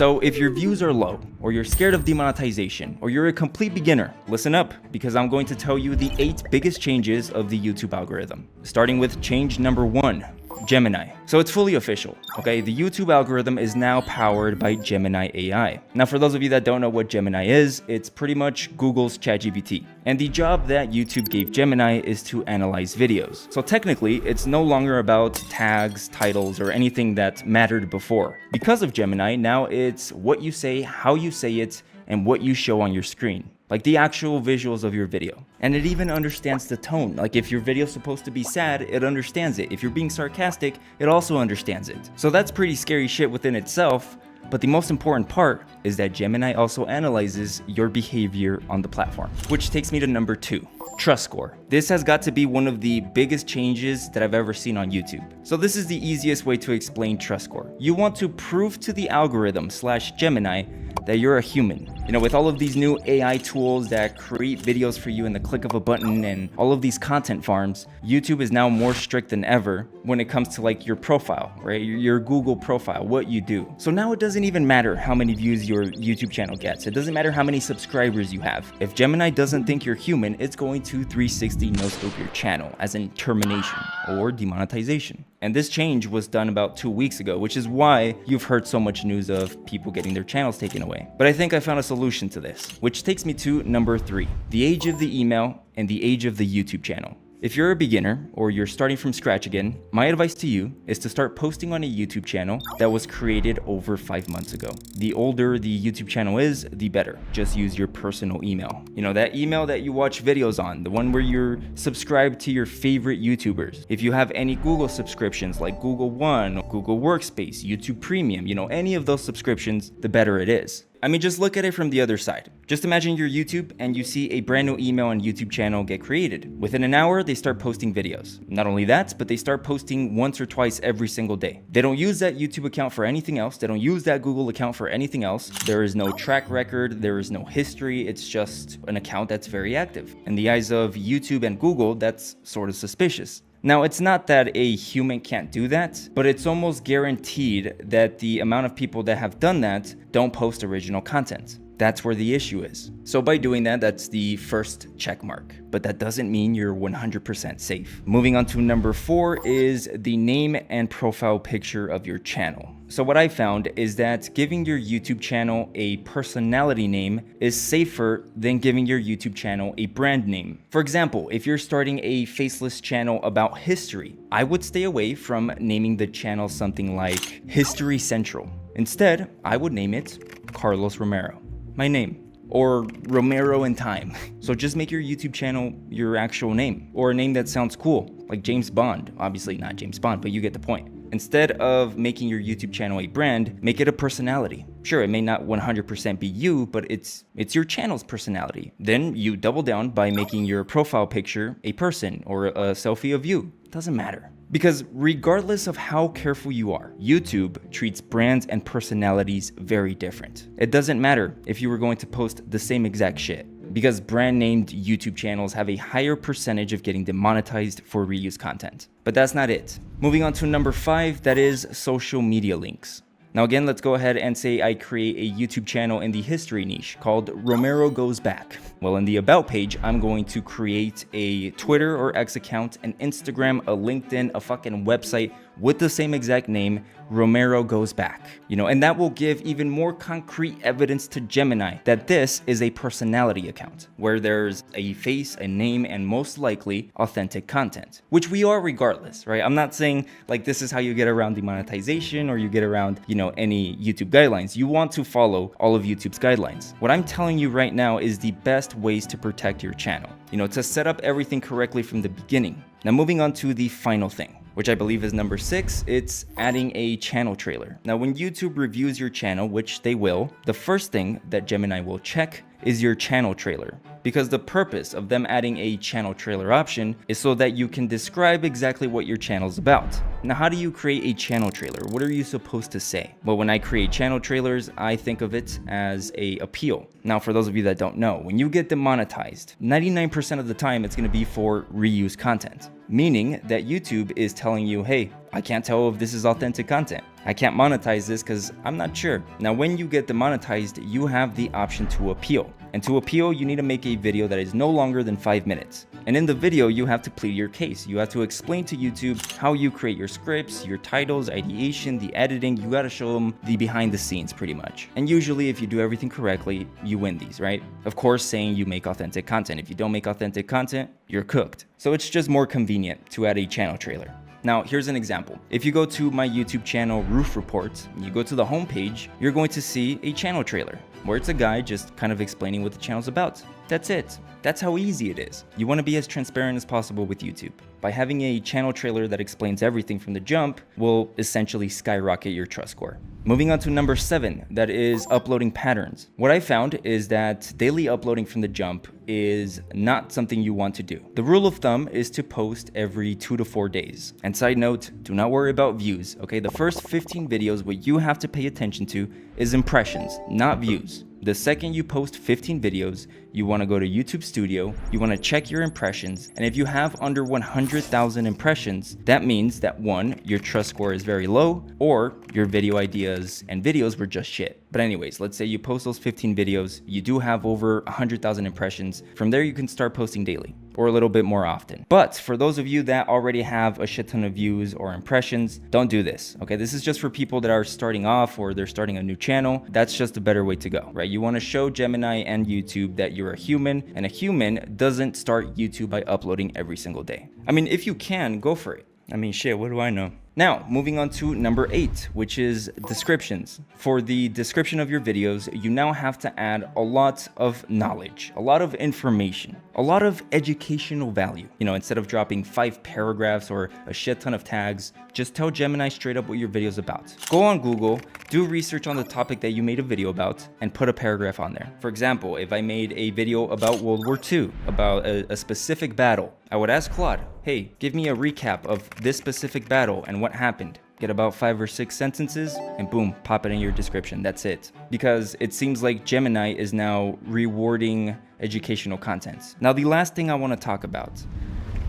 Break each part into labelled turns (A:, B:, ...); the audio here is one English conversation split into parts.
A: So if your views are low, or you're scared of demonetization, or you're a complete beginner, listen up, because I'm going to tell you the 8 biggest changes of the YouTube algorithm. Starting with change number 1. Gemini. So it's fully official, okay? The YouTube algorithm is now powered by Gemini AI. Now, for those of you that don't know what Gemini is, it's pretty much Google's ChatGPT. And the job that YouTube gave Gemini is to analyze videos. So technically, it's no longer about tags, titles, or anything that mattered before. Because of Gemini, now it's what you say, how you say it, and what you show on your screen. Like the actual visuals of your video. And it even understands the tone. Like if your video's supposed to be sad, it understands it. If you're being sarcastic, it also understands it. So that's pretty scary shit within itself. But the most important part is that Gemini also analyzes your behavior on the platform. Which takes me to number 2. Trust score. This has got to be one of the biggest changes that I've ever seen on YouTube. So this is the easiest way to explain trust score. You want to prove to the algorithm / Gemini that you're a human. You know, with all of these new AI tools that create videos for you in the click of a button and all of these content farms, YouTube is now more strict than ever when it comes to like your profile, right? Your Google profile, what you do. So now it doesn't even matter how many views your YouTube channel gets. It doesn't matter how many subscribers you have. If Gemini doesn't think you're human, it's going to 360 no-scope your channel, as in termination or demonetization. And this change was done about 2 weeks ago, which is why you've heard so much news of people getting their channels taken away. But I think I found a solution to this, which takes me to number 3, the age of the email and the age of the YouTube channel. If you're a beginner or you're starting from scratch again, my advice to you is to start posting on a YouTube channel that was created over 5 months ago. The older the YouTube channel is, the better. Just use your personal email. You know, that email that you watch videos on, the one where you're subscribed to your favorite YouTubers. If you have any Google subscriptions like Google One, Google Workspace, YouTube Premium, you know, any of those subscriptions, the better it is. I mean, just look at it from the other side. Just imagine you're YouTube and you see a brand new email and YouTube channel get created. Within an hour, they start posting videos. Not only that, but they start posting once or twice every single day. They don't use that YouTube account for anything else. They don't use that Google account for anything else. There is no track record. There is no history. It's just an account that's very active. In the eyes of YouTube and Google, that's sort of suspicious. Now, it's not that a human can't do that, but it's almost guaranteed that the amount of people that have done that don't post original content. That's where the issue is. So by doing that, that's the first check mark. But that doesn't mean you're 100% safe. Moving on to number 4 is the name and profile picture of your channel. So what I found is that giving your YouTube channel a personality name is safer than giving your YouTube channel a brand name. For example, if you're starting a faceless channel about history, I would stay away from naming the channel something like History Central. Instead, I would name it Carlos Romero, my name. Or Romero in Time. So just make your YouTube channel your actual name, or a name that sounds cool, like James Bond. Obviously not James Bond, but you get the point. Instead of making your YouTube channel a brand, make it a personality. Sure, it may not 100% be you, but it's your channel's personality. Then you double down by making your profile picture a person or a selfie of you. Doesn't matter. Because regardless of how careful you are, YouTube treats brands and personalities very different. It doesn't matter if you were going to post the same exact shit, because brand named YouTube channels have a higher percentage of getting demonetized for reuse content. But that's not it. Moving on to number 5, that is social media links. Now again, let's go ahead and say I create a YouTube channel in the history niche called Romero Goes Back. Well, in the About page, I'm going to create a Twitter or X account, an Instagram, a LinkedIn, a fucking website with the same exact name, Romero Goes Back. You know, and that will give even more concrete evidence to Gemini that this is a personality account, where there's a face, a name, and most likely authentic content, which we are regardless, right? I'm not saying like this is how you get around demonetization or you get around, you know, any YouTube guidelines. You want to follow all of YouTube's guidelines. What I'm telling you right now is the best ways to protect your channel, you know, to set up everything correctly from the beginning. Now moving on to the final thing, which I believe is number 6, it's adding a channel trailer. Now, when YouTube reviews your channel, which they will, the first thing that Gemini will check is your channel trailer. Because the purpose of them adding a channel trailer option is so that you can describe exactly what your channel's about. Now, how do you create a channel trailer? What are you supposed to say? Well, when I create channel trailers, I think of it as a appeal. Now, for those of you that don't know, when you get demonetized, 99% of the time it's going to be for reuse content. Meaning that YouTube is telling you, hey, I can't tell if this is authentic content. I can't monetize this because I'm not sure. Now, when you get demonetized, you have the option to appeal. And to appeal, you need to make a video that is no longer than 5 minutes. And in the video, you have to plead your case. You have to explain to YouTube how you create your scripts, your titles, ideation, the editing. You got to show them the behind the scenes pretty much. And usually if you do everything correctly, you win these, right? Of course, saying you make authentic content. If you don't make authentic content, you're cooked. So it's just more convenient to add a channel trailer. Now, here's an example. If you go to my YouTube channel, Roof Reports, and you go to the homepage, you're going to see a channel trailer where it's a guy just kind of explaining what the channel's about. That's it. That's how easy it is. You want to be as transparent as possible with YouTube. By having a channel trailer that explains everything from the jump will essentially skyrocket your trust score. Moving on to number 7, that is uploading patterns. What I found is that daily uploading from the jump is not something you want to do. The rule of thumb is to post every 2 to 4 days. And side note, do not worry about views, okay? The first 15 videos, what you have to pay attention to is impressions, not views. The second you post 15 videos, you want to go to YouTube Studio, you want to check your impressions, and if you have under 100,000 impressions, that means that 1, your trust score is very low, or your video ideas and videos were just shit. But anyways, let's say you post those 15 videos, you do have over 100,000 impressions. From there, you can start posting daily or a little bit more often. But for those of you that already have a shit ton of views or impressions, don't do this, okay? This is just for people that are starting off or they're starting a new channel. That's just a better way to go, right? You want to show Gemini and YouTube that you're a human, and a human doesn't start YouTube by uploading every single day. I mean, if you can, go for it. I mean, shit, what do I know? Now, moving on to number 8, which is descriptions. For the description of your videos, you now have to add a lot of knowledge, a lot of information, a lot of educational value. You know, instead of dropping 5 paragraphs or a shit ton of tags, just tell Gemini straight up what your video is about. Go on Google, do research on the topic that you made a video about, and put a paragraph on there. For example, if I made a video about World War II, about a specific battle, I would ask Claude, hey, give me a recap of this specific battle and what happened. Get about 5 or 6 sentences and boom, pop it in your description. That's it. Because it seems like Gemini is now rewarding educational contents. Now, the last thing I want to talk about,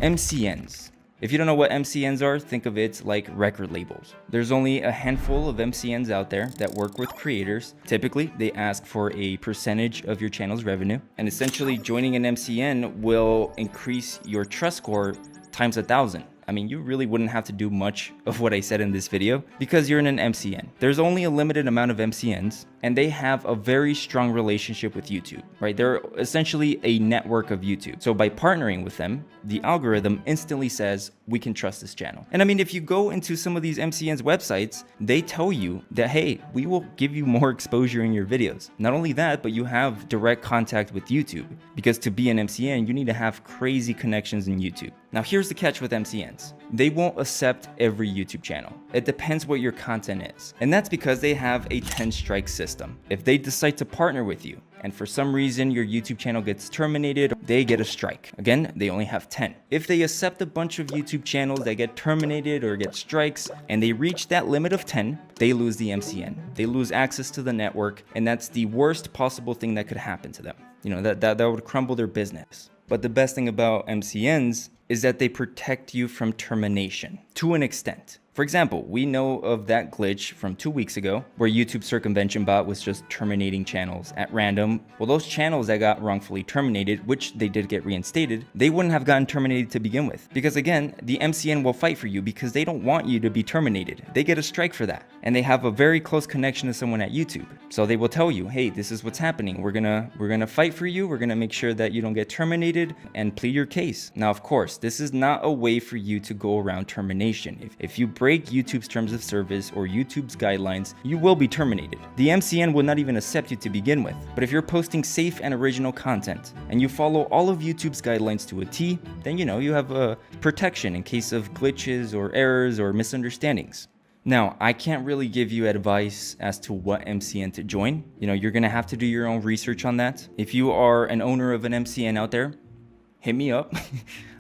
A: MCNs. If you don't know what MCNs are, think of it like record labels. There's only a handful of MCNs out there that work with creators. Typically, they ask for a percentage of your channel's revenue. And essentially, joining an MCN will increase your trust score times 1,000. I mean, you really wouldn't have to do much of what I said in this video because you're in an MCN. There's only a limited amount of MCNs and they have a very strong relationship with YouTube, right? They're essentially a network of YouTube. So by partnering with them, the algorithm instantly says, we can trust this channel. And I mean, if you go into some of these MCNs websites, they tell you that, hey, we will give you more exposure in your videos. Not only that, but you have direct contact with YouTube because to be an MCN, you need to have crazy connections in YouTube. Now, here's the catch with MCNs. They won't accept every YouTube channel. It depends what your content is. And that's because they have a 10-strike system. If they decide to partner with you, and for some reason your YouTube channel gets terminated, they get a strike. Again, they only have 10. If they accept a bunch of YouTube channels that get terminated or get strikes, and they reach that limit of 10, they lose the MCN. They lose access to the network, and that's the worst possible thing that could happen to them. You know, that would crumble their business. But the best thing about MCNs is that they protect you from termination to an extent. For example, we know of that glitch from 2 weeks ago where YouTube circumvention bot was just terminating channels at random. Well, those channels that got wrongfully terminated, which they did get reinstated, they wouldn't have gotten terminated to begin with. Because again, the MCN will fight for you because they don't want you to be terminated. They get a strike for that. And they have a very close connection to someone at YouTube. So they will tell you, hey, this is what's happening. We're gonna fight for you. We're gonna make sure that you don't get terminated and plead your case. Now, of course, this is not a way for you to go around termination. If you break YouTube's terms of service or YouTube's guidelines, you will be terminated. The MCN will not even accept you to begin with. But if you're posting safe and original content and you follow all of YouTube's guidelines to a T, then you have a protection in case of glitches or errors or misunderstandings. Now, I can't really give you advice as to what MCN to join. You're gonna have to do your own research on that. If you are an owner of an MCN out there, hit me up.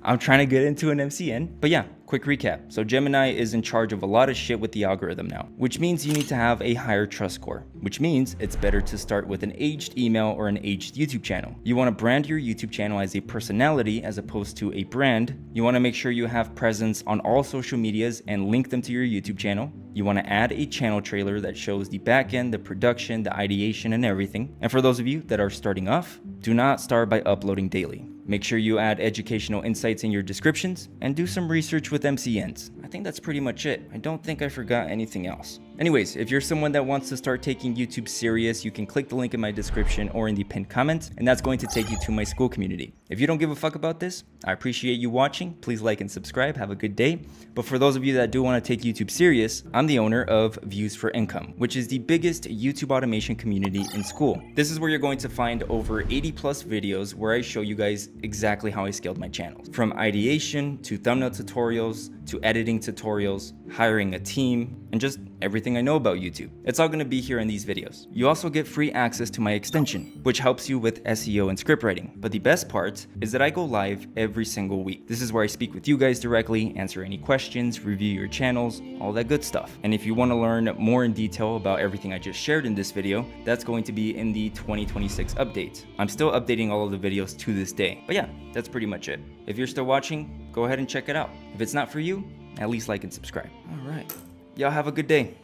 A: I'm trying to get into an MCN. But yeah, quick recap. So Gemini is in charge of a lot of shit with the algorithm now, which means you need to have a higher trust score, which means it's better to start with an aged email or an aged YouTube channel. You want to brand your YouTube channel as a personality as opposed to a brand. You want to make sure you have presence on all social medias and link them to your YouTube channel. You want to add a channel trailer that shows the backend, the production, the ideation, and everything. And for those of you that are starting off, do not start by uploading daily. Make sure you add educational insights in your descriptions and do some research with MCNs. I think that's pretty much it. I don't think I forgot anything else. Anyways, if you're someone that wants to start taking YouTube serious, you can click the link in my description or in the pinned comment, and that's going to take you to my school community. If you don't give a fuck about this, I appreciate you watching. Please like and subscribe. Have a good day. But for those of you that do want to take YouTube serious, I'm the owner of Views for Income, which is the biggest YouTube automation community in school. This is where you're going to find over 80 plus videos where I show you guys exactly how I scaled my channel. From ideation to thumbnail tutorials to editing tutorials, hiring a team, and just everything I know about YouTube. It's all going to be here in these videos. You also get free access to my extension, which helps you with SEO and script writing. But the best part is that I go live every single week. This is where I speak with you guys directly, answer any questions, review your channels, all that good stuff. And if you want to learn more in detail about everything I just shared in this video, that's going to be in the 2026 update. I'm still updating all of the videos to this day. But yeah, that's pretty much it. If you're still watching, go ahead and check it out. If it's not for you, at least like and subscribe. All right. Y'all have a good day.